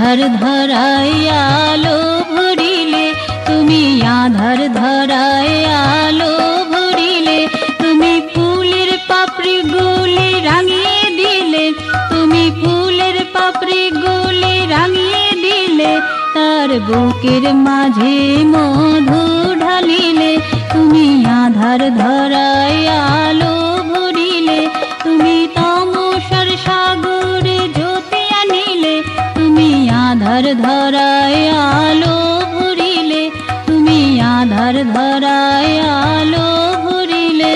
আধার ধরায় আলো ভরিলে, তুমি আধার ধরায় আলো ভরিলে, তুমি ফুলের পাপড়ি গুলি রাঙিয়ে দিলে, তুমি ফুলের পাপড়ি গুলি রাঙিয়ে দিলে, তার বুকের মাঝে মধু ঢালিলে, তুমি আধার ধরায় আলো ভরিলে, তুমি তমসার সাগরে জ্যোতি আনিলে, তুমি আধার ধরায় আলো ভরিলে, তুমি আধার ধরায় আলো ভরিলে।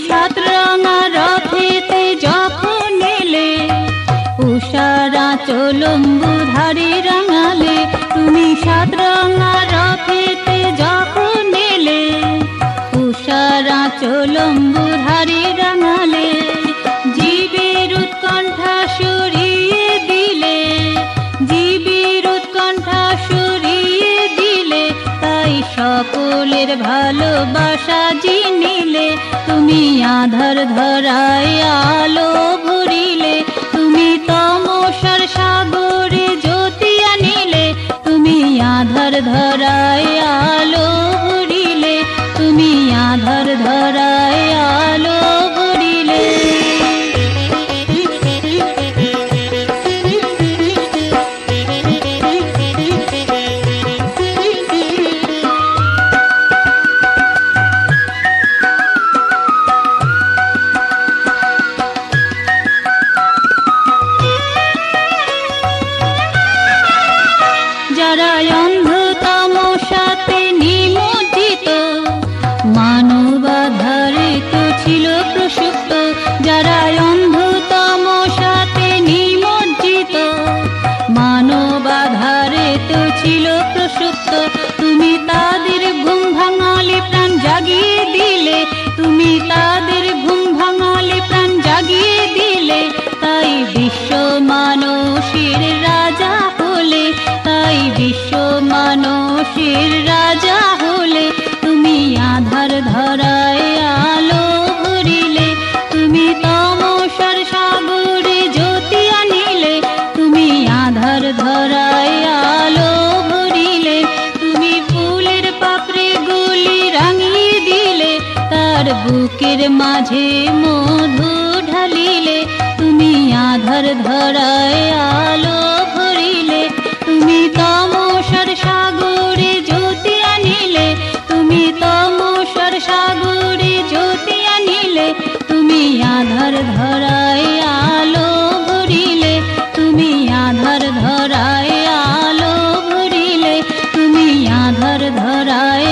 সাত রঙা রথেতে যখন এলে, উষারা চলম্বু ধারে রাঙালে, তুমি সাত রঙা রথেতে যখন এলে, উষারা চলম্বু ধারে রাঙালে, জীবের উৎকণ্ঠা সরিয়ে দিলে, জীবের উৎকণ্ঠা সরিয়ে দিলে, তাই সকলের ভালোবাসা জিনিলে, তুমি আধার ধরায় আলো ভরিলে, তুমি তমসার সাগরে জ্যোতি আনিলে, তুমি আধার ধরায় আলো ভরিলে, তুমি আধার ধরায় আলো ভরিলে। যারা অন্ধ তামসাতে নিমজ্জিত, মানবাধারে তো ছিল প্রসুপ্ত, যারা অন্ধ তামসাতে নিমজ্জিত, মানবাধারে তো ছিল প্রসুপ্ত, তুমি তাদের ঘুম ভাঙালে প্রাণ জাগিয়ে দিলে, তুমি তাদের ঘুম ভাঙালে প্রাণ জাগিয়ে দিলে, তাই বিশ্ব মানসের রাজা হলে, তাই বিশ্ব মানসের রাজা হলে, তুমি আধার ধরায় আলো ভরিলে, তুমি তমসার সাগরে জ্যোতি আনিলে, তুমি আধার ধরায় আলো ভরিলে, তুমি ফুলের পাপড়ি গুলি রাঙিয়ে দিলে, তার বুকের মাঝে মধু ঢালিলে, তুমি আধার ধরায় আলো ভরিলে, তুমি তমসার সাগরে জ্যোতি আনিলে, তুমি তমসার সাগরে জ্যোতি আনিলে, তুমি আধার ধরায় আলো ভরিলে, তুমি আধার ধরায় আলো ভরিলে, তুমি আধার ধরায়